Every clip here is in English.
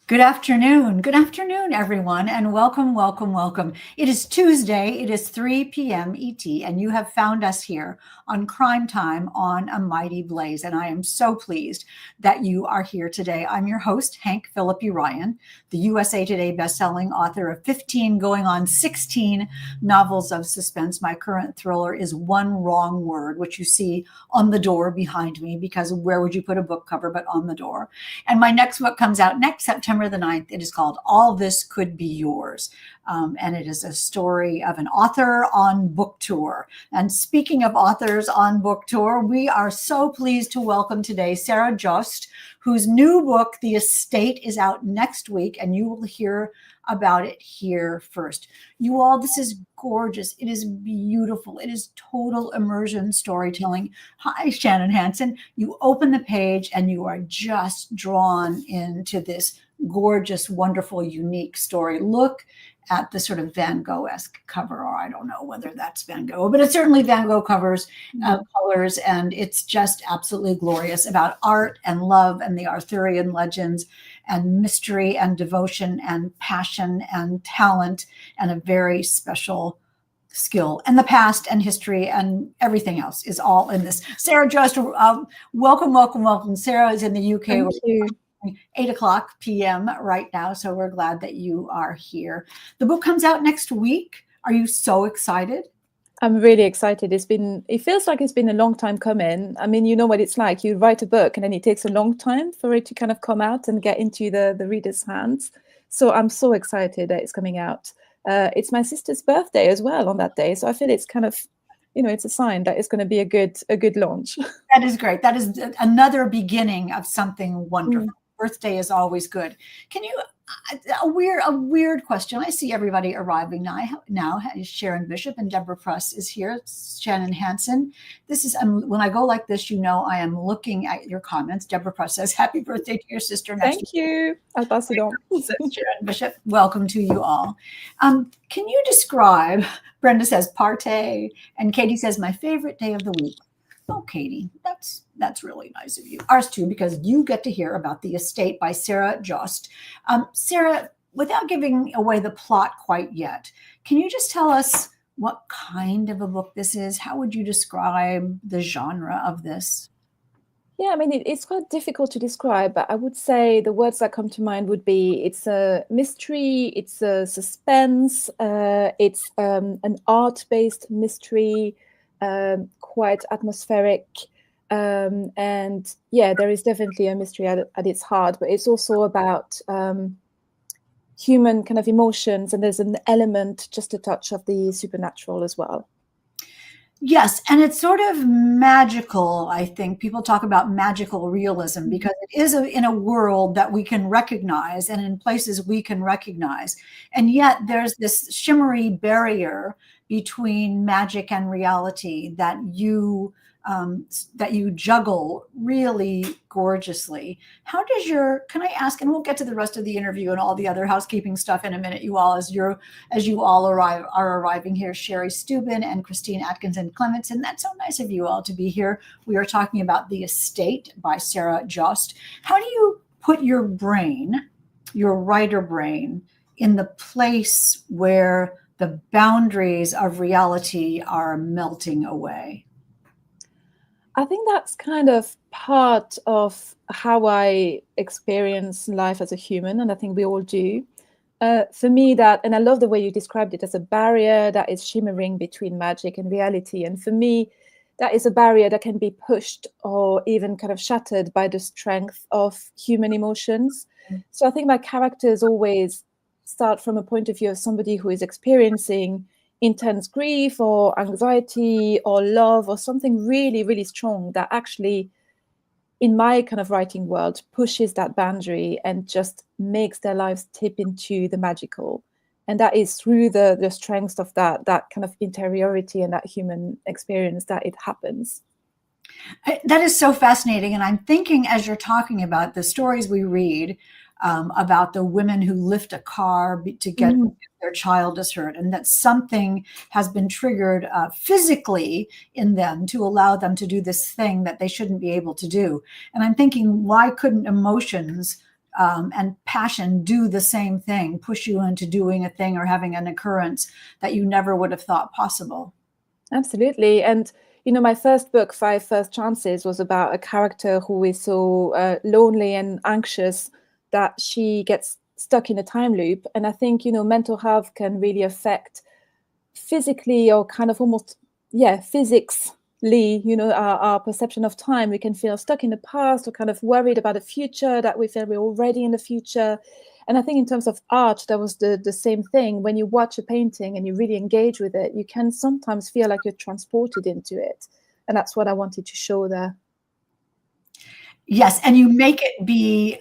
Good afternoon. Good afternoon, everyone, and welcome, welcome, welcome. It is Tuesday. It is 3 p.m. ET, and you have found us here on Crime Time on A Mighty Blaze. And I am so pleased that you are here today. I'm your host, Hank Phillippi Ryan, the USA Today bestselling author of 15 going on 16 novels of suspense. My current thriller is One Wrong Word, which you see on the door behind me, because where would you put a book cover but on the door? And my next book comes out next September the 9th. It is called All This Could Be Yours. And it is a story of an author on book tour. And speaking of authors on book tour, we are so pleased to welcome today Sarah Jost, whose new book, The Estate, is out next week, and you will hear about it here first. You all, this is gorgeous. It is beautiful. It is total immersion storytelling. Hi, Shannon Hansen. You open the page and you are just drawn into this gorgeous, wonderful, unique story. Look at the sort of Van Gogh-esque cover, or I don't know whether that's Van Gogh, but it's certainly Van Gogh colors, and it's just absolutely glorious, about art and love and the Arthurian legends and mystery and devotion and passion and talent and a very special skill, and the past and history and everything else is all in this. Sarah Jost, welcome, welcome, welcome. Sarah is in the UK. Thank you. 8:00 p.m. right now, so we're glad that you are here. The book comes out next week. Are you so excited? I'm really excited. It feels like it's been a long time coming. I mean, you know what it's like. You write a book and then it takes a long time for it to kind of come out and get into the reader's hands. So I'm so excited that it's coming out. It's my sister's birthday as well on that day. So I feel it's kind of, it's a sign that it's going to be a good launch. That is great. That is another beginning of something wonderful. Birthday is always good. Can you, a weird question. I see everybody arriving now. Sharon Bishop and Deborah Press is here. Shannon Hansen. This is, when I go like this, I am looking at your comments. Deborah Press says, happy birthday to your sister. Thank you. I'll pass it on. Sharon Bishop, welcome to you all. Can you describe, Brenda says, partay, and Katie says, my favorite day of the week. Oh, Katie, that's really nice of you. Ours too, because you get to hear about The Estate by Sarah Jost. Sarah, without giving away the plot quite yet, can you just tell us what kind of a book this is? How would you describe the genre of this? Yeah, I mean, it's quite difficult to describe, but I would say the words that come to mind would be it's a mystery, it's a suspense, it's an art-based mystery, quite atmospheric, and yeah, there is definitely a mystery at its heart, but it's also about human kind of emotions, and there's an element, just a touch of the supernatural as well. Yes, and it's sort of magical. I think people talk about magical realism because it is in a world that we can recognize and in places we can recognize. And yet there's this shimmery barrier between magic and reality that you juggle really gorgeously. Can I ask, and we'll get to the rest of the interview and all the other housekeeping stuff in a minute, you all, as you all are arriving here, Sherry Steuben and Christine Atkinson Clementson. That's so nice of you all to be here. We are talking about The Estate by Sarah Jost. How do you put your brain, your writer brain, in the place where the boundaries of reality are melting away? I think that's kind of part of how I experience life as a human, and I think we all do. For me, and I love the way you described it as a barrier that is shimmering between magic and reality. And for me, that is a barrier that can be pushed or even kind of shattered by the strength of human emotions. So I think my characters always start from a point of view of somebody who is experiencing intense grief or anxiety or love or something really, really strong that actually, in my kind of writing world, pushes that boundary and just makes their lives tip into the magical. And that is through the strength of that kind of interiority and that human experience that it happens. That is so fascinating. And I'm thinking, as you're talking about the stories we read, about the women who lift a car to get their child is hurt, and that something has been triggered physically in them to allow them to do this thing that they shouldn't be able to do. And I'm thinking, why couldn't emotions and passion do the same thing, push you into doing a thing or having an occurrence that you never would have thought possible. Absolutely. And, my first book, Five First Chances, was about a character who is so lonely and anxious that she gets stuck in a time loop. And I think, mental health can really affect physically or kind of almost, physically, our perception of time. We can feel stuck in the past or kind of worried about the future, that we feel we're already in the future. And I think in terms of art, that was the same thing. When you watch a painting and you really engage with it, you can sometimes feel like you're transported into it. And that's what I wanted to show there. Yes, and you make it be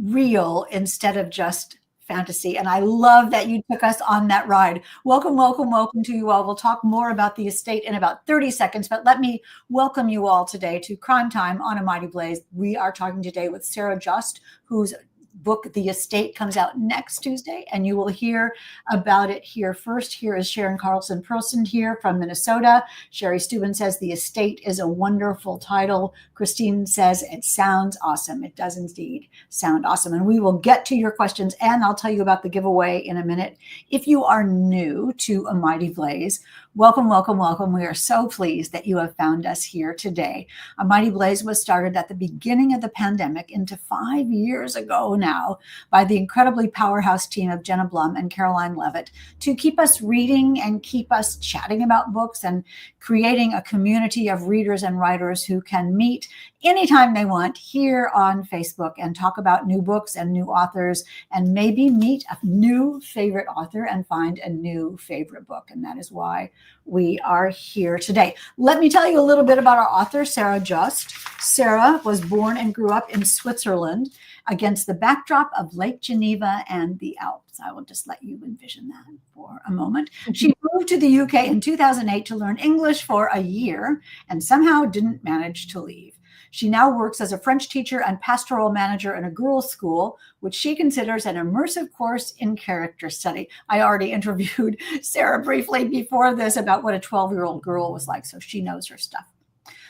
real instead of just fantasy. And I love that you took us on that ride. Welcome, welcome, welcome to you all. We'll talk more about the estate in about 30 seconds, but let me welcome you all today to Crime Time on A Mighty Blaze. We are talking today with Sarah Jost, whose book, The Estate, comes out next Tuesday, and you will hear about it here first. Here is Sharon Carlson Perlson here from Minnesota. Sherry Steuben says The Estate is a wonderful title. Christine says it sounds awesome. It does indeed sound awesome. And we will get to your questions, and I'll tell you about the giveaway in a minute. If you are new to A Mighty Blaze, welcome, welcome, welcome. We are so pleased that you have found us here today. A Mighty Blaze was started at the beginning of the pandemic into 5 years ago now by the incredibly powerhouse team of Jenna Blum and Caroline Levitt to keep us reading and keep us chatting about books and creating a community of readers and writers who can meet anytime they want here on Facebook and talk about new books and new authors and maybe meet a new favorite author and find a new favorite book. And that is why we are here today. Let me tell you a little bit about our author, Sarah Jost. Sarah was born and grew up in Switzerland against the backdrop of Lake Geneva and the Alps. I will just let you envision that for a moment. She moved to the UK in 2008 to learn English for a year and somehow didn't manage to leave. She now works as a French teacher and pastoral manager in a girls' school, which she considers an immersive course in character study. I already interviewed Sarah briefly before this about what a 12-year-old girl was like, so she knows her stuff.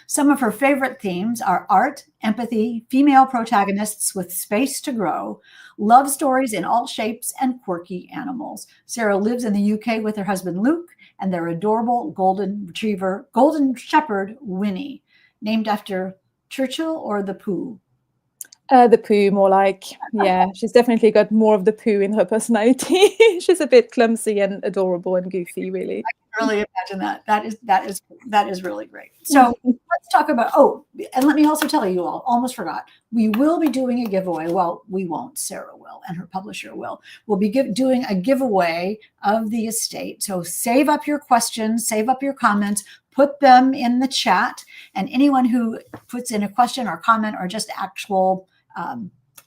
Some of her favorite themes are art, empathy, female protagonists with space to grow, love stories in all shapes, and quirky animals. Sarah lives in the UK with her husband, Luke, and their adorable golden shepherd, Winnie, named after Churchill or the Pooh? The Pooh, more like. Yeah, she's definitely got more of the Pooh in her personality. She's a bit clumsy and adorable and goofy, really. I can really imagine that. That is really great. So let's talk about, and let me also tell you all, almost forgot, we will be doing a giveaway. Well, we won't, Sarah will, and her publisher will. We'll be doing a giveaway of The Estate. So save up your questions, save up your comments, put them in the chat, and anyone who puts in a question or comment or just actual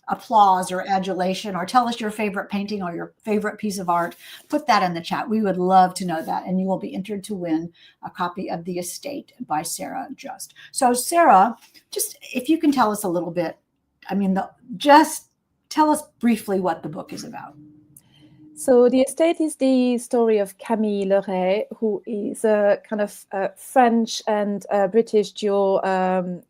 applause or adulation, or tell us your favorite painting or your favorite piece of art, put that in the chat. We would love to know that, and you will be entered to win a copy of The Estate by Sarah Jost. So Sarah, just if you can tell us a little bit, just tell us briefly what the book is about. So The Estate is the story of Camille Leray, who is a kind of French and British dual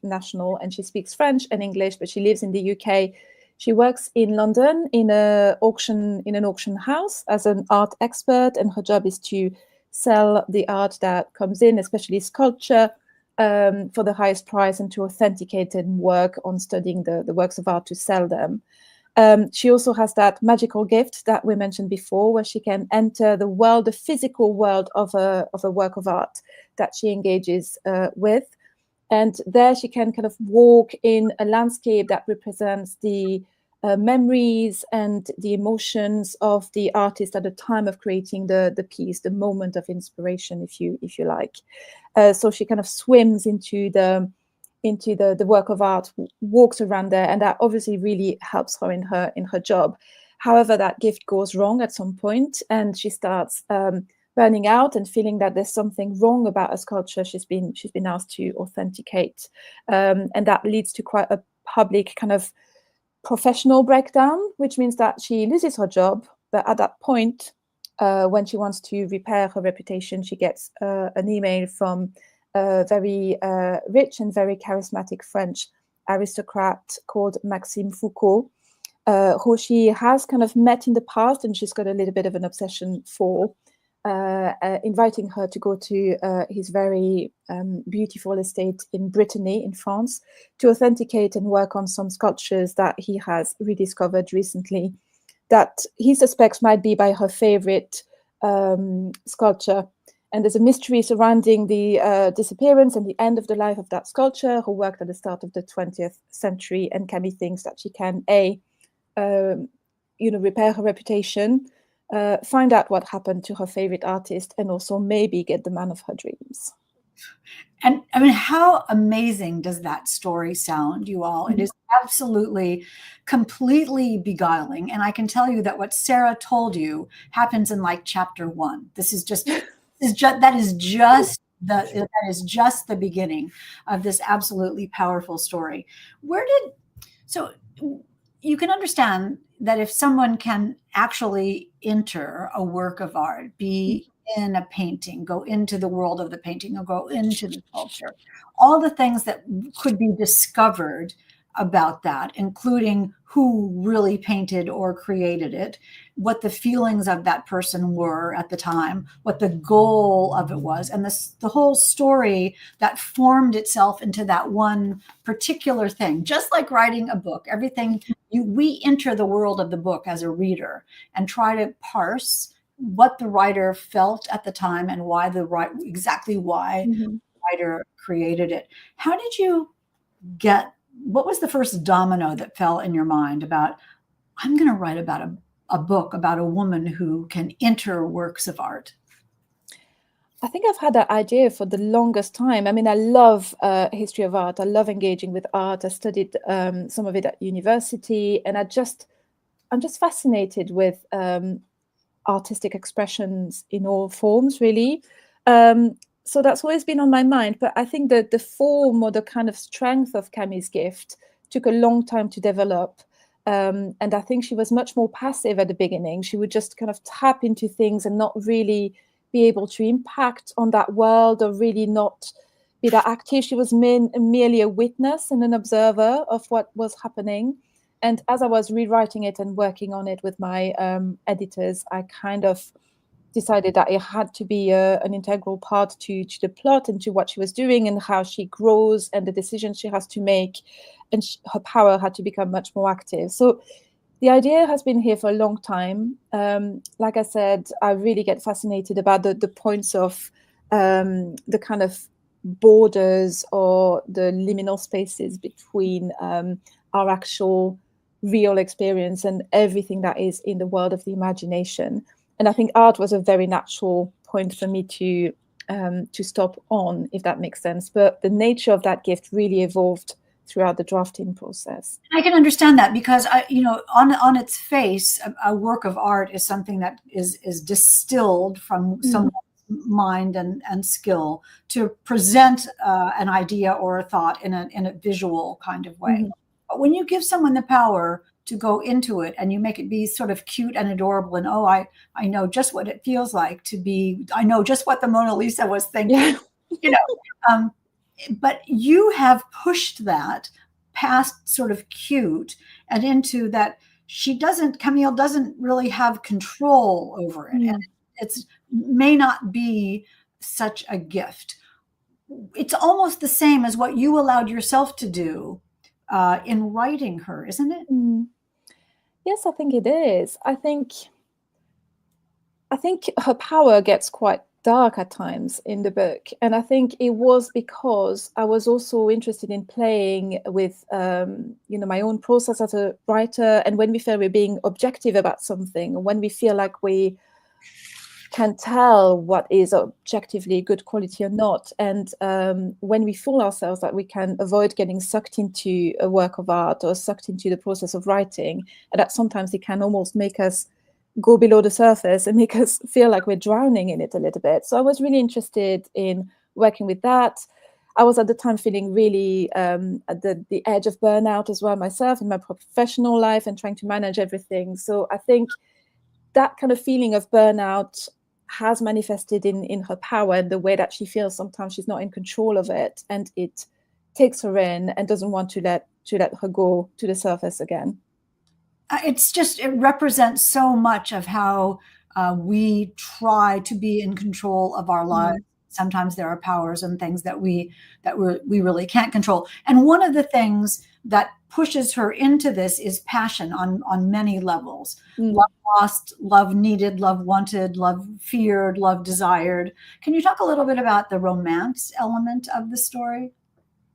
national, and she speaks French and English, but she lives in the UK. She works in London in an auction house as an art expert, and her job is to sell the art that comes in, especially sculpture, for the highest price, and to authenticate and work on studying the works of art to sell them. She also has that magical gift that we mentioned before, where she can enter the physical world of a work of art that she engages with. And there she can kind of walk in a landscape that represents the memories and the emotions of the artist at the time of creating the piece, the moment of inspiration, if you like. So she kind of swims into the work of art, walks around there, and that obviously really helps her in her job. However, that gift goes wrong at some point, and she starts burning out and feeling that there's something wrong about a sculpture she's been asked to authenticate, and that leads to quite a public kind of professional breakdown, which means that she loses her job. But at that point, when she wants to repair her reputation, she gets an email from a very rich and very charismatic French aristocrat called Maxime Foucault, who she has kind of met in the past, and she's got a little bit of an obsession for, inviting her to go to his very beautiful estate in Brittany, in France, to authenticate and work on some sculptures that he has rediscovered recently that he suspects might be by her favorite sculpture. And there's a mystery surrounding the disappearance and the end of the life of that sculptor, who worked at the start of the 20th century. And Camille thinks that she can, repair her reputation, find out what happened to her favorite artist, and also maybe get the man of her dreams. And I mean, how amazing does that story sound, you all? It is absolutely, completely beguiling. And I can tell you that what Sarah told you happens in like chapter 1. That is just the beginning of this absolutely powerful story. So you can understand that if someone can actually enter a work of art, be in a painting, go into the world of the painting, or go into the sculpture, all the things that could be discovered about that, including who really painted or created it, what the feelings of that person were at the time, what the goal of it was, and the whole story that formed itself into that one particular thing. Just like writing a book, we enter the world of the book as a reader and try to parse what the writer felt at the time and exactly why the writer created it. How did you what was the first domino that fell in your mind about, I'm going to write about a book about a woman who can enter works of art? I think I've had that idea for the longest time. I mean, I love history of art. I love engaging with art. I studied some of it at university, and I'm just fascinated with artistic expressions in all forms, really. So that's always been on my mind. But I think that the form or the kind of strength of Camille's gift took a long time to develop. And I think she was much more passive at the beginning. She would just kind of tap into things and not really be able to impact on that world, or really not be that active. She was merely a witness and an observer of what was happening. And as I was rewriting it and working on it with my editors, I kind of decided that it had to be an integral part to the plot and to what she was doing and how she grows and the decisions she has to make. And her power had to become much more active. So the idea has been here for a long time. Like I said, I really get fascinated about the points of the kind of borders or the liminal spaces between our actual real experience and everything that is in the world of the imagination. And I think art was a very natural point for me to stop on, if that makes sense. But the nature of that gift really evolved throughout the drafting process. I can understand that, because on its face, a work of art is something that is distilled from someone's mind and skill to present an idea or a thought in a visual kind of way. But when you give someone the power to go into it and you make it be sort of cute and adorable, and I know just what it feels like to be, I know just what the Mona Lisa was thinking, but you have pushed that past sort of cute and into that Camille doesn't really have control over it. And it's may not be such a gift. It's almost the same as what you allowed yourself to do in writing her, isn't it? Yes, I think it is. I think her power gets quite dark at times in the book, and I think it was because I was also interested in playing with my own process as a writer, and when we feel we're being objective about something, when we feel like we can tell what is objectively good quality or not, and when we fool ourselves that we can avoid getting sucked into a work of art or sucked into the process of writing, and that sometimes it can almost make us go below the surface and make us feel like we're drowning in it a little bit. So I was really interested in working with that. I was at the time feeling really at the edge of burnout as well myself in my professional life and trying to manage everything. So I think that kind of feeling of burnout has manifested in her power, and the way that she feels sometimes she's not in control of it, and it takes her in and doesn't want to let her go to the surface again. It represents so much of how we try to be in control of our lives. Mm, Sometimes there are powers and things that we really can't control. And one of the things that pushes her into this is passion on many levels. mm. Love lost, love needed, love wanted, love feared, love desired. Can you talk a little bit about the romance element of the story?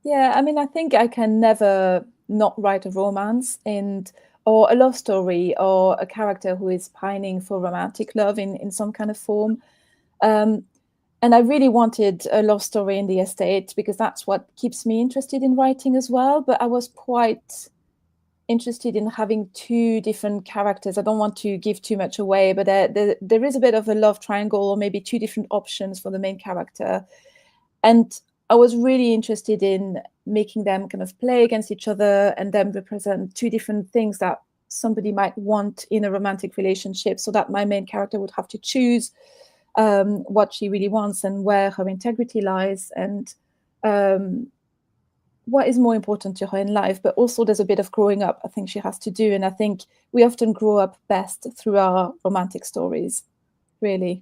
Yeah, I mean, I think I can never not write a romance and or a love story or a character who is pining for romantic love in some kind of form. Um, and I really wanted a love story in the estate because that's what keeps me interested in writing as well. But I was quite interested in having two different characters. I don't want to give too much away, but there is a bit of a love triangle or maybe two different options for the main character. And I was really interested in making them kind of play against each other and then represent two different things that somebody might want in a romantic relationship, so that my main character would have to choose what she really wants and where her integrity lies, and um, what is more important to her in life. But also there's a bit of growing up I think she has to do, and I think we often grow up best through our romantic stories, really.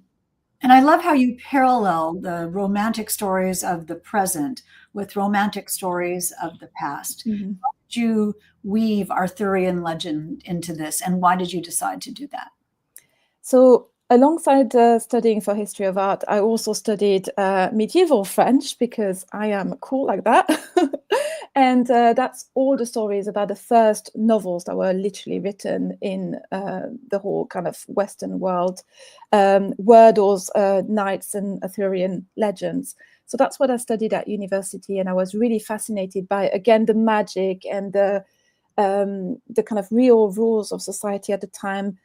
And I love how you parallel the romantic stories of the present with romantic stories of the past. Mhm. Did you weave Arthurian legend into this, and why did you decide to do that? So, alongside studying for history of art, I also studied medieval French because I am cool like that. And that's all the stories about the first novels that were literally written in the whole kind of Western world, were those knights and Arthurian legends. So that's what I studied at university, and I was really fascinated by, again, the magic and the kind of real rules of society at the time,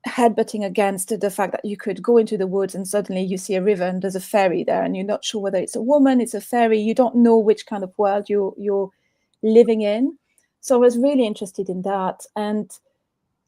headbutting against the fact that you could go into the woods and suddenly you see a river and there's a fairy there, and you're not sure whether it's a woman, it's a fairy. You don't know which kind of world you're living in. So I was really interested in that, and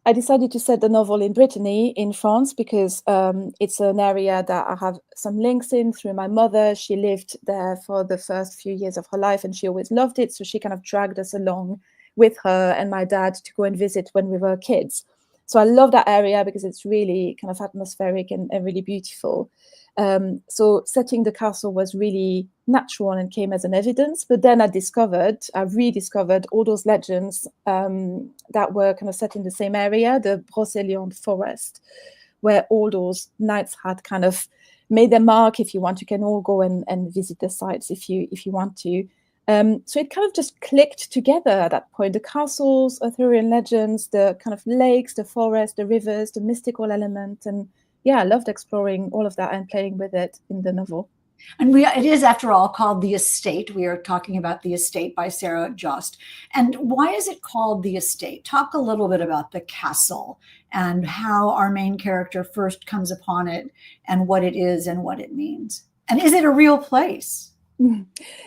I decided to set the novel in Brittany, in France, because it's an area that I have some links in through my mother. She lived there for the first few years of her life, and she always loved it. So she kind of dragged us along with her and my dad to go and visit when we were kids. So I love that area because it's really kind of atmospheric and really beautiful. So setting the castle was really natural and came as an evidence. But then I rediscovered all those legends that were kind of set in the same area, the Brocéliande forest, where all those knights had kind of made their mark. If you want, you can all go and visit the sites if you want to. So it kind of just clicked together at that point. The castles, Arthurian legends, the kind of lakes, the forest, the rivers, the mystical element. And yeah, I loved exploring all of that and playing with it in the novel. And it is, after all, called The Estate. We are talking about The Estate by Sarah Jost. And why is it called The Estate? Talk a little bit about the castle and how our main character first comes upon it and what it is and what it means. And is it a real place?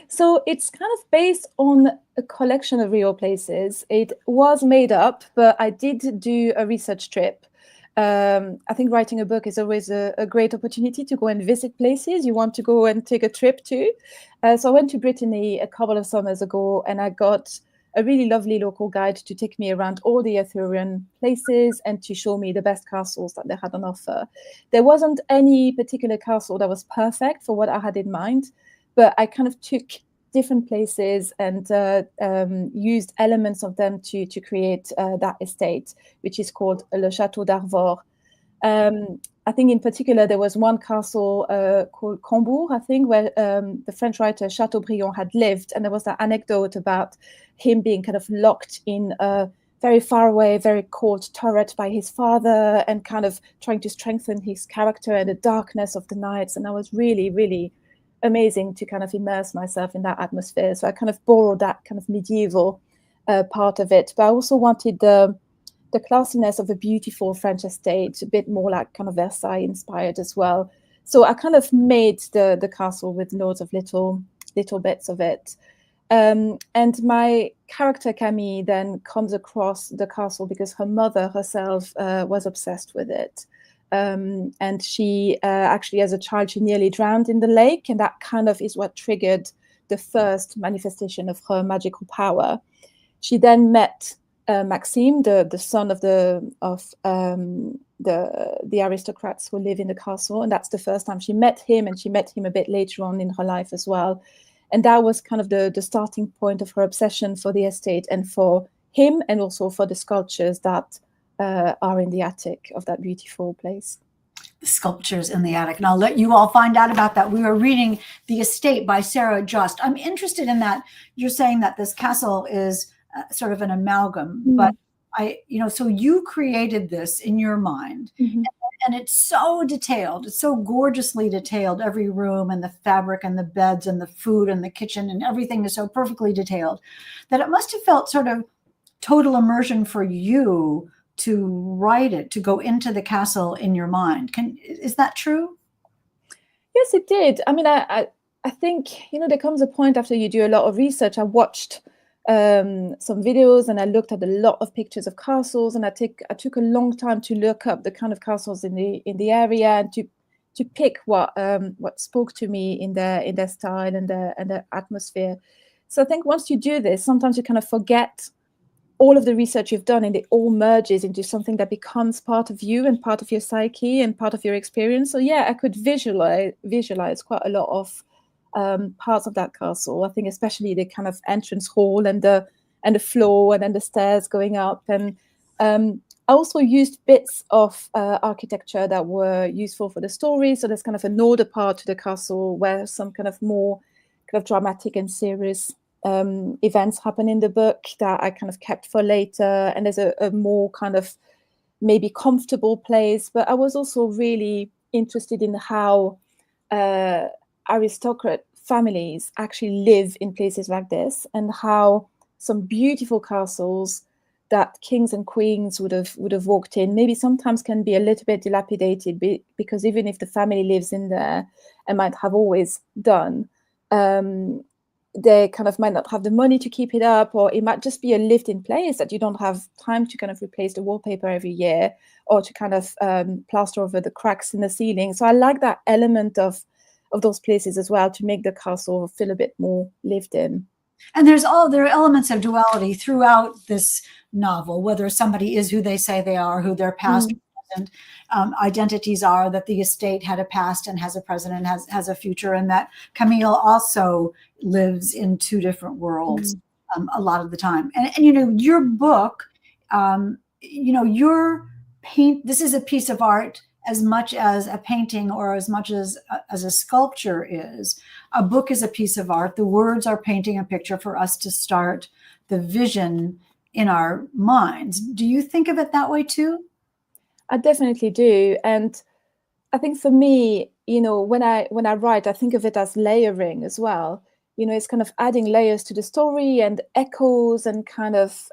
So it's kind of based on a collection of real places. It was made up, but I did do a research trip. I think writing a book is always a great opportunity to go and visit places you want to go and take a trip to. So I went to Brittany a couple of summers ago, and I got a really lovely local guide to take me around all the Arthurian places and to show me the best castles that they had on offer. There wasn't any particular castle that was perfect for what I had in mind, but I kind of took different places and used elements of them to create that estate, which is called Le Château d'Arvor. I think in particular there was one castle called Cambourg, I think, where the French writer Chateaubriand had lived, and there was that anecdote about him being kind of locked in a very far away, very cold turret by his father, and kind of trying to strengthen his character and the darkness of the nights. And I was really, really amazing to kind of immerse myself in that atmosphere. So I kind of borrowed that kind of medieval part of it, but I also wanted the classiness of a beautiful French estate, a bit more like kind of Versailles inspired as well. So I kind of made the castle with loads of little bits of it. And my character Camille then comes across the castle because her mother herself was obsessed with it. And she actually, as a child, she nearly drowned in the lake. And that kind of is what triggered the first manifestation of her magical power. She then met Maxime, the son of the aristocrats who live in the castle, and that's the first time she met him, and she met him a bit later on in her life as well. And that was kind of the starting point of her obsession for the estate and for him, and also for the sculptures that are in the attic of that beautiful place. The sculptures in the attic. And I'll let you all find out about that. We are reading The Estate by Sarah Jost. I'm interested in that. You're saying that this castle is sort of an amalgam, but so you created this in your mind, and it's so detailed. It's so gorgeously detailed. Every room and the fabric and the beds and the food and the kitchen and everything is so perfectly detailed that it must have felt sort of total immersion for you to write it, to go into the castle in your mind. Is that true? Yes, it did. I mean, I think, there comes a point after you do a lot of research. I watched some videos and I looked at a lot of pictures of castles, and I took a long time to look up the kind of castles in the area and to pick what spoke to me in their style and their atmosphere. So I think once you do this, sometimes you kind of forget all of the research you've done, and it all merges into something that becomes part of you and part of your psyche and part of your experience. So yeah, I could visualize quite a lot of parts of that castle. I think especially the kind of entrance hall and the floor, and then the stairs going up. And I also used bits of architecture that were useful for the story. So there's kind of another part to the castle where some kind of more kind of dramatic and serious events happen in the book that I kind of kept for later. And there's a more kind of maybe comfortable place. But I was also really interested in how aristocrat families actually live in places like this, and how some beautiful castles that kings and queens would have walked in maybe sometimes can be a little bit dilapidated, because even if the family lives in there and might have always done, they kind of might not have the money to keep it up, or it might just be a lived-in place that you don't have time to kind of replace the wallpaper every year, or to kind of plaster over the cracks in the ceiling. So I like that element of those places as well, to make the castle feel a bit more lived in. And there are elements of duality throughout this novel, whether somebody is who they say they are, who their past and identities are, that the estate had a past and has a present and has a future, and that Camille also lives in two different worlds a lot of the time. And your book, your this is a piece of art as much as a painting or as much as a sculpture is. A book is a piece of art. The words are painting a picture for us to start the vision in our minds. Do you think of it that way too? I definitely do. And I think for me, when I write, I think of it as layering as well. It's kind of adding layers to the story and echoes and kind of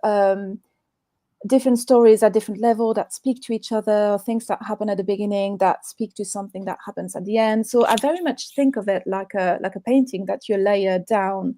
different stories at different level that speak to each other, things that happen at the beginning that speak to something that happens at the end. So I very much think of it like a painting that you layer down,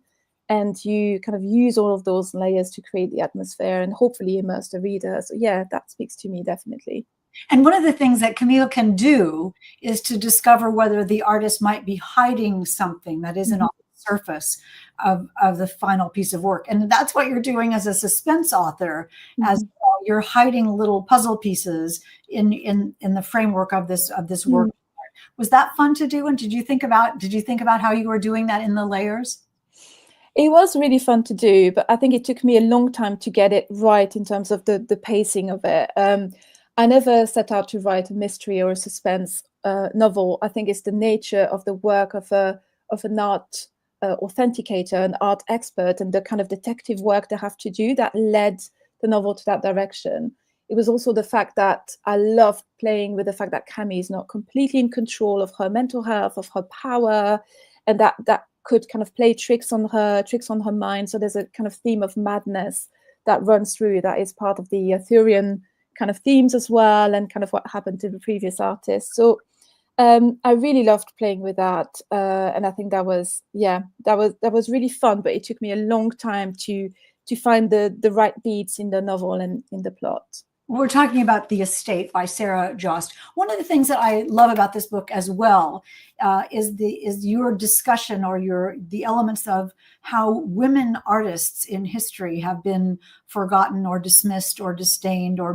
and you kind of use all of those layers to create the atmosphere and hopefully immerse the reader. So yeah, that speaks to me definitely. And one of the things that Camille can do is to discover whether the artist might be hiding something that isn't on the surface of the final piece of work. And that's what you're doing as a suspense author, as you're hiding little puzzle pieces in the framework of this work. Was that fun to do? And did you think about how you were doing that in the layers? It was really fun to do, but I think it took me a long time to get it right in terms of the pacing of it. I never set out to write a mystery or a suspense novel. I think it's the nature of the work of an art authenticator, an art expert, and the kind of detective work they have to do that led the novel to that direction. It was also the fact that I loved playing with the fact that Camille is not completely in control of her mental health, of her power, and that could kind of play tricks on her mind. So there's a kind of theme of madness that runs through, that is part of the Arthurian kind of themes as well, and kind of what happened to the previous artists. So I really loved playing with that, and I think that was really fun. But it took me a long time to find the right beats in the novel and in the plot. We're talking about The Estate by Sarah Jost. One of the things that I love about this book as well is your discussion or the elements of how women artists in history have been forgotten or dismissed or disdained or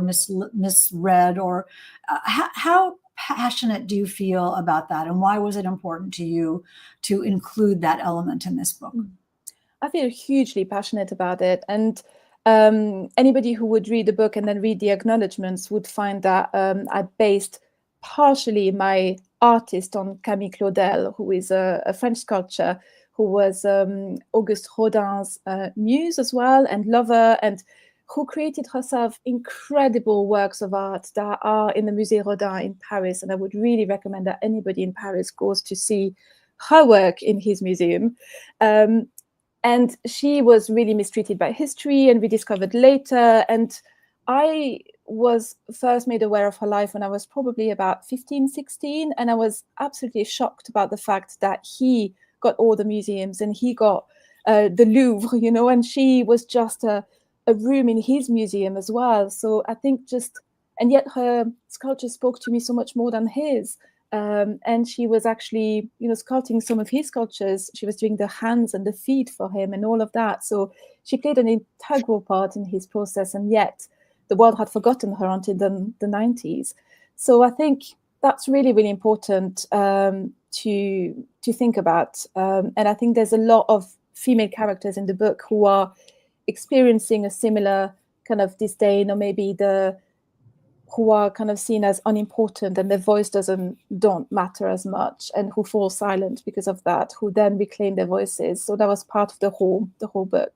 misread. Or how passionate do you feel about that, and why was it important to you to include that element in this book? I feel hugely passionate about it, and anybody who would read the book and then read the acknowledgements would find that I based partially my artist on Camille Claudel, who is a French sculptor who was Auguste Rodin's muse as well and lover, and who created herself incredible works of art that are in the Musée Rodin in Paris. And I would really recommend that anybody in Paris goes to see her work in his museum. And she was really mistreated by history and rediscovered later. And I was first made aware of her life when I was probably about 15, 16. And I was absolutely shocked about the fact that he got all the museums and he got the Louvre, you know, and she was just a room in his museum as well. So I think and yet her sculpture spoke to me so much more than his. And she was actually, you know, sculpting some of his sculptures. She was doing the hands and the feet for him and all of that. So she played an integral part in his process, and yet the world had forgotten her until the 90s. So I think that's really, really important to think about. And I think there's a lot of female characters in the book who are experiencing a similar kind of disdain, or maybe who are kind of seen as unimportant and their voice don't matter as much, and who fall silent because of that, who then reclaim their voices. So that was part of the whole book.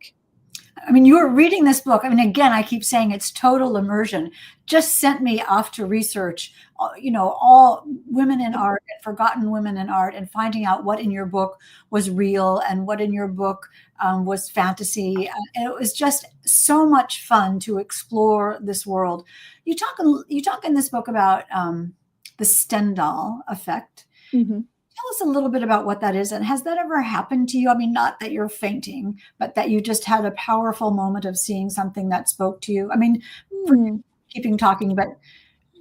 I mean, you were reading this book. I mean, again, I keep saying it's total immersion. Just sent me off to research, you know, all women in art and forgotten women in art, and finding out what in your book was real and what in your book was fantasy. And it was just so much fun to explore this world. You talk in this book about the Stendhal effect. Mm-hmm. Tell us a little bit about what that is, and has that ever happened to you? I mean, not that you're fainting, but that you just had a powerful moment of seeing something that spoke to you. I mean, keeping talking, but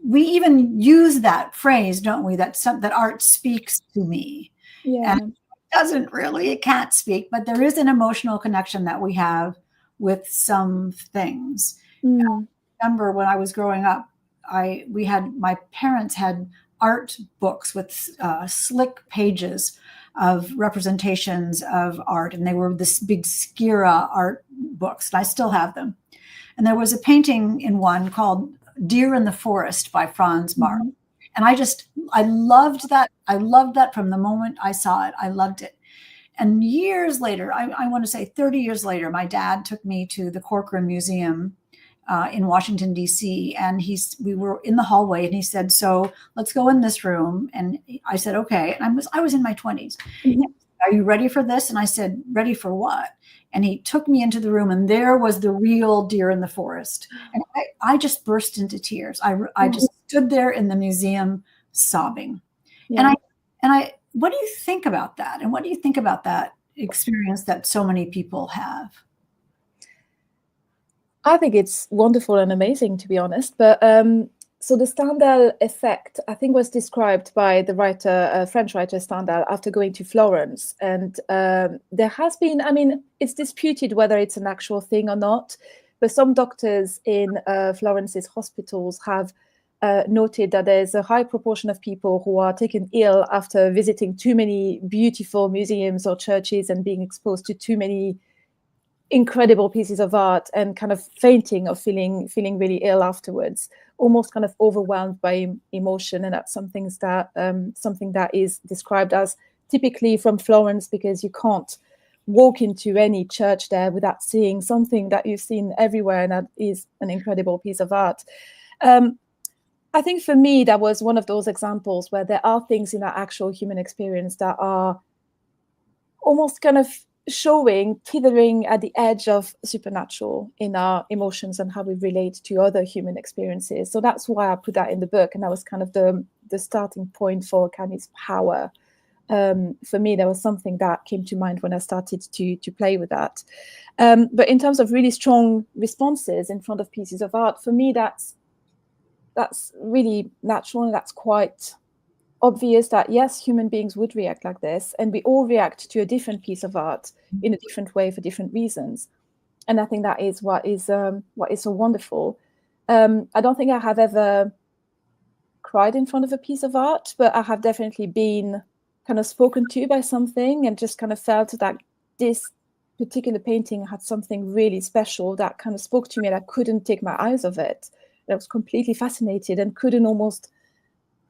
we even use that phrase, don't we? That art speaks to me. Yeah. And it can't speak, but there is an emotional connection that we have with some things. I remember when I was growing up, my parents had art books with slick pages of representations of art, and they were this big Skira art books, and I still have them. And there was a painting in one called Deer in the Forest by Franz Marc. And I loved that. I loved that from the moment I saw it. I loved it. And years later, I want to say 30 years later, my dad took me to the Corcoran Museum in Washington, D.C. And we were in the hallway, and he said, "So let's go in this room." And I said, "Okay." And I was in my 20s. "Are you ready for this?" And I said, "Ready for what?" And he took me into the room, and there was the real Deer in the Forest. And I just burst into tears. I just stood there in the museum sobbing. Yeah. And what do you think about that? And what do you think about that experience that so many people have? I think it's wonderful and amazing, to be honest. But so the Stendhal effect, I think, was described by the writer, French writer Stendhal, after going to Florence. And there has been, I mean, it's disputed whether it's an actual thing or not, but some doctors in Florence's hospitals have noted that there's a high proportion of people who are taken ill after visiting too many beautiful museums or churches and being exposed to too many incredible pieces of art, and kind of fainting or feeling really ill afterwards, almost kind of overwhelmed by emotion. And that's something that is described as typically from Florence, because you can't walk into any church there without seeing something that you've seen everywhere, and that is an incredible piece of art. I think for me, that was one of those examples where there are things in our actual human experience that are almost kind of teetering at the edge of supernatural in our emotions and how we relate to other human experiences. So that's why I put that in the book, and that was kind of the starting point for Camille's power. For me, there was something that came to mind when I started to play with that. But in terms of really strong responses in front of pieces of art, for me, that's that's really natural, and that's quite obvious that yes, human beings would react like this, and we all react to a different piece of art in a different way for different reasons. And I think that is what is so wonderful. I don't think I have ever cried in front of a piece of art, but I have definitely been kind of spoken to by something and just kind of felt that this particular painting had something really special that kind of spoke to me, and I couldn't take my eyes off it. And I was completely fascinated and couldn't almost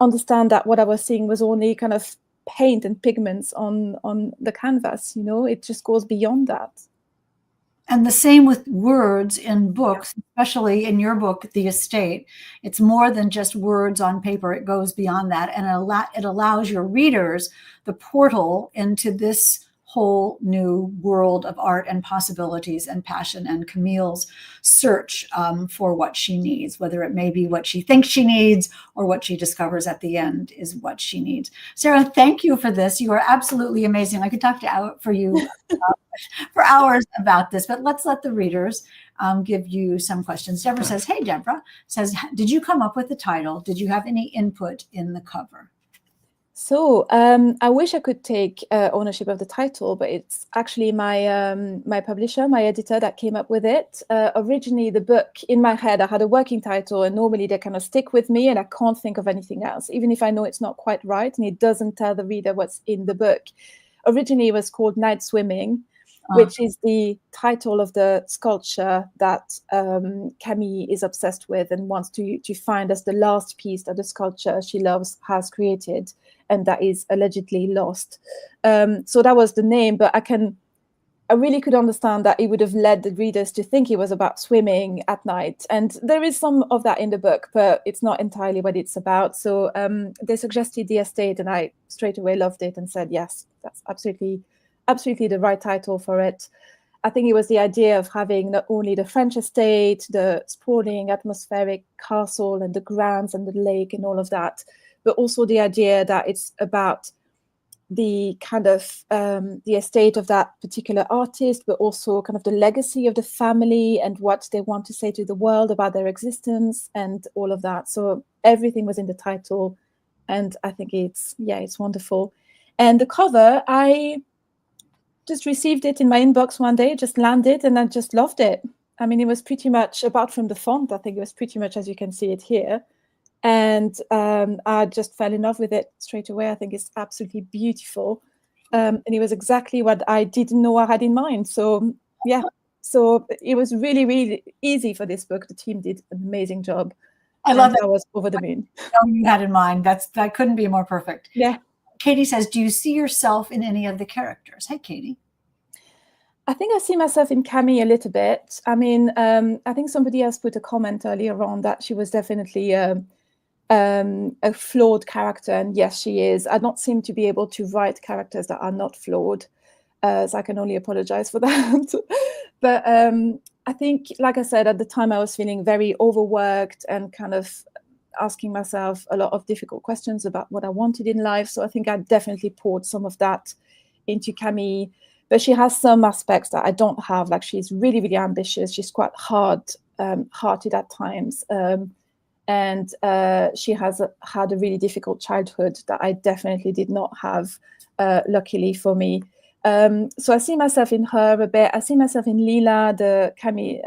understand that what I was seeing was only kind of paint and pigments on the canvas. You know, it just goes beyond that. And the same with words in books, especially in your book, The Estate. It's more than just words on paper. It goes beyond that. And it allows your readers the portal into this whole new world of art and possibilities and passion, and Camille's search for what she needs, whether it may be what she thinks she needs or what she discovers at the end is what she needs. Sarah, thank you for this. You are absolutely amazing. I could talk for you for hours about this, but let's let the readers give you some questions. Deborah says, hey, Deborah says, did you come up with the title? Did you have any input in the cover? So I wish I could take ownership of the title, but it's actually my publisher, my editor, that came up with it. Originally, the book, in my head, I had a working title, and normally they kind of stick with me, and I can't think of anything else, even if I know it's not quite right and it doesn't tell the reader what's in the book. Originally, it was called Night Swimming, which is the title of the sculpture that Camille is obsessed with and wants to find as the last piece that the sculpture she loves has created, and that is allegedly lost. So that was the name, but I really could understand that it would have led the readers to think it was about swimming at night. And there is some of that in the book, but it's not entirely what it's about. So they suggested The Estate, and I straight away loved it and said, yes, that's absolutely the right title for it. I think it was the idea of having not only the French estate, the sprawling atmospheric castle and the grounds and the lake and all of that, but also the idea that it's about the kind of the estate of that particular artist, but also kind of the legacy of the family and what they want to say to the world about their existence and all of that. So everything was in the title, and I think it's wonderful. And the cover, I just received it in my inbox one day, just landed, and I just loved it. I mean, it was pretty much, apart from the font, I think it was pretty much as you can see it here. And I just fell in love with it straight away. I think it's absolutely beautiful. And it was exactly what I didn't know I had in mind. So, yeah. So it was really, really easy for this book. The team did an amazing job. I love that. I was over the moon. You had in mind. That couldn't be more perfect. Yeah. Katie says, do you see yourself in any of the characters? Hey, Katie. I think I see myself in Camille a little bit. I mean, I think somebody else put a comment earlier on that she was definitely a flawed character. And yes, she is. I don't seem to be able to write characters that are not flawed. So I can only apologize for that. But I think, like I said, at the time I was feeling very overworked and kind of asking myself a lot of difficult questions about what I wanted in life. So I think I definitely poured some of that into Camille. But she has some aspects that I don't have. Like, she's really, really ambitious. She's quite hearted at times. And she has had a really difficult childhood that I definitely did not have, luckily for me. So I see myself in her a bit. I see myself in Lila, the Camille,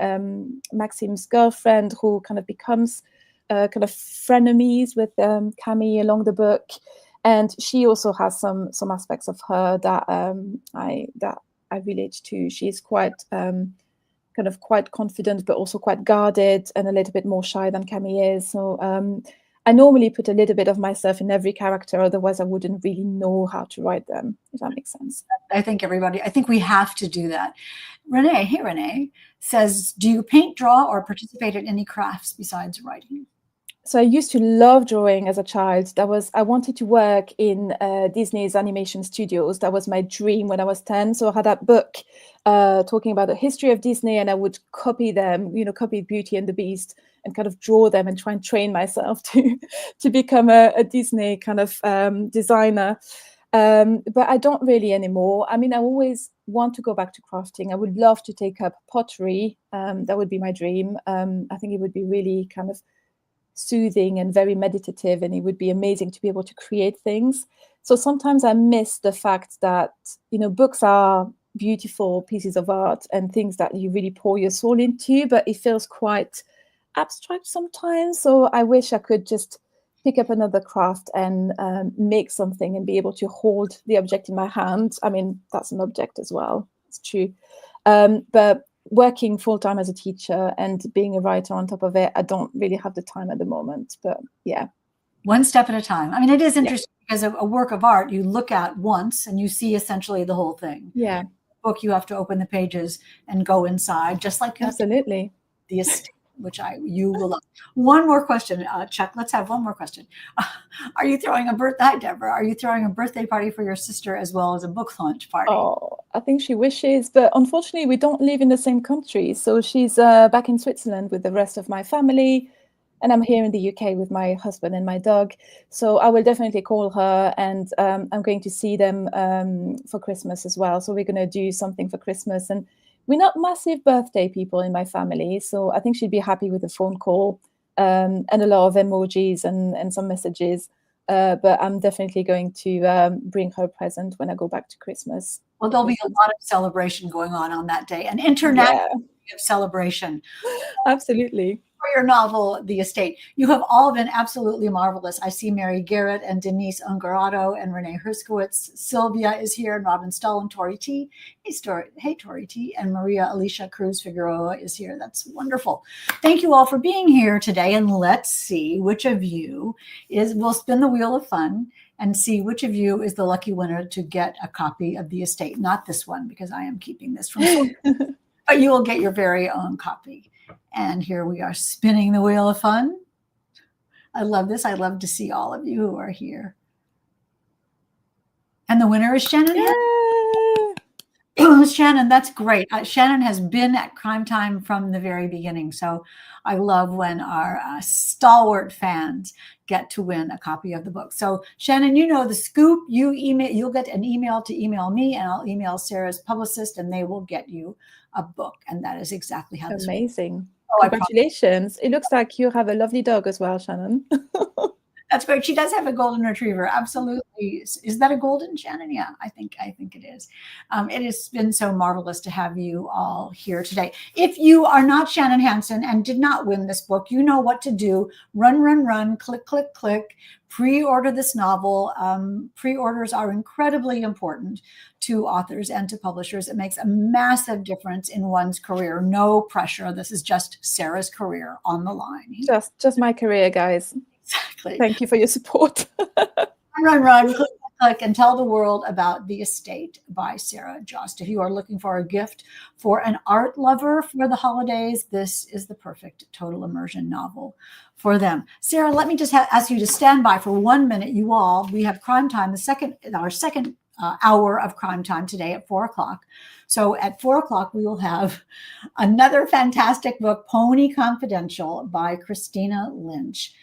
Maxime's girlfriend, who kind of becomes kind of frenemies with Camille along the book. And she also has some aspects of her that I relate to. She's quite kind of quite confident, but also quite guarded and a little bit more shy than Camille is. So I normally put a little bit of myself in every character, otherwise I wouldn't really know how to write them, if that makes sense. I think we have to do that. Renee, hey Renee, says, do you paint, draw, or participate in any crafts besides writing? So I used to love drawing as a child. I wanted to work in Disney's animation studios. That was my dream when I was 10. So I had that book talking about the history of Disney, and I would copy them, copy Beauty and the Beast and kind of draw them and try and train myself to become a Disney kind of designer. But I don't really anymore. I mean, I always want to go back to crafting. I would love to take up pottery. That would be my dream. I think it would be really kind of soothing and very meditative, and it would be amazing to be able to create things. So sometimes I miss the fact that, books are beautiful pieces of art and things that you really pour your soul into, but it feels quite abstract sometimes. So I wish I could just pick up another craft and make something and be able to hold the object in my hand. I mean, that's an object as well. It's true. But working full-time as a teacher and being a writer on top of it, I don't really have the time at the moment. But yeah. One step at a time. I mean, it is interesting because a work of art you look at once and you see essentially the whole thing. Yeah. Book, you have to open the pages and go inside, just like absolutely the estate, which you will love. One more question, Chuck. Let's have one more question. Are you throwing a birthday? Hi, Deborah. Are you throwing a birthday party for your sister as well as a book launch party? Oh, I think she wishes, but unfortunately, we don't live in the same country. So she's back in Switzerland with the rest of my family, and I'm here in the UK with my husband and my dog. So I will definitely call her, and I'm going to see them for Christmas as well. So we're going to do something for Christmas. And we're not massive birthday people in my family. So I think she'd be happy with a phone call and a lot of emojis and some messages. But I'm definitely going to bring her a present when I go back to Christmas. Well, there'll be a lot of celebration going on that day, an international day of celebration. Absolutely. For your novel, The Estate, you have all been absolutely marvelous. I see Mary Garrett and Denise Ungarato and Renee Herskowitz. Sylvia is here, and Robin Stull and Tori T. Hey, Tori T. And Maria Alicia Cruz Figueroa is here. That's wonderful. Thank you all for being here today. And let's see which of you we'll spin the wheel of fun and see which of you is the lucky winner to get a copy of The Estate. Not this one, because I am keeping this from but you will get your very own copy. And here we are spinning the wheel of fun. I love this. I love to see all of you who are here. And the winner is Shannon. Shannon, that's great. Shannon has been at Crime Time from the very beginning. So I love when our stalwart fans get to win a copy of the book. So Shannon, you know the scoop. You'll get an email to email me, and I'll email Sarah's publicist, and they will get you a book. And that is exactly how this works. Amazing. Congratulations. It looks like you have a lovely dog as well, Shannon. That's great. She does have a golden retriever. Absolutely. Is that a golden, Shannon? Yeah, I think it is. It has been so marvelous to have you all here today. If you are not Shannon Hansen and did not win this book, you know what to do. Run, click, click, click. Pre-order this novel. Pre-orders are incredibly important to authors and to publishers. It makes a massive difference in one's career. No pressure. This is just Sarah's career on the line. Just my career, guys. Exactly. Thank you for your support. Run, click, and tell the world about The Estate by Sarah Jost. If you are looking for a gift for an art lover for the holidays, this is the perfect total immersion novel for them. Sarah, let me just ask you to stand by for 1 minute. You all, we have Crime Time, our second hour of Crime Time today at 4:00. So at 4:00, we will have another fantastic book, Pony Confidential by Christina Lynch.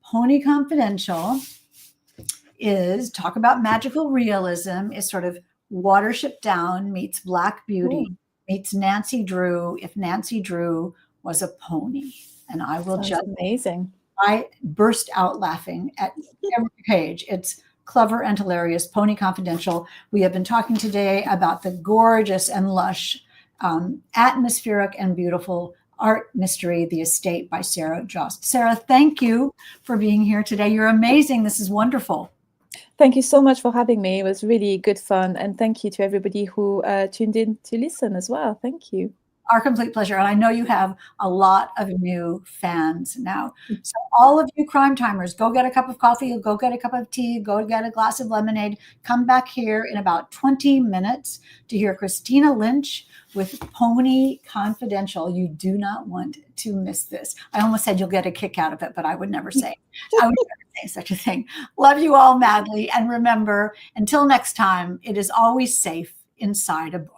Pony Confidential is talk about magical realism, is sort of Watership Down meets Black Beauty meets Nancy Drew if Nancy Drew was a pony. And I will just amazing. I burst out laughing at every page. It's clever and hilarious. Pony Confidential. We have been talking today about the gorgeous and lush, atmospheric and beautiful art mystery, The Estate by Sarah Jost. Sarah, thank you for being here today. You're amazing. This is wonderful. Thank you so much for having me. It was really good fun. And thank you to everybody who tuned in to listen as well. Thank you. Our complete pleasure. And I know you have a lot of new fans now. So all of you Crime Timers, go get a cup of coffee, go get a cup of tea, go get a glass of lemonade. Come back here in about 20 minutes to hear Christina Lynch with Pony Confidential. You do not want to miss this. I almost said you'll get a kick out of it, but I would never say. I would never say such a thing. Love you all madly. And remember, until next time, it is always safe inside a book.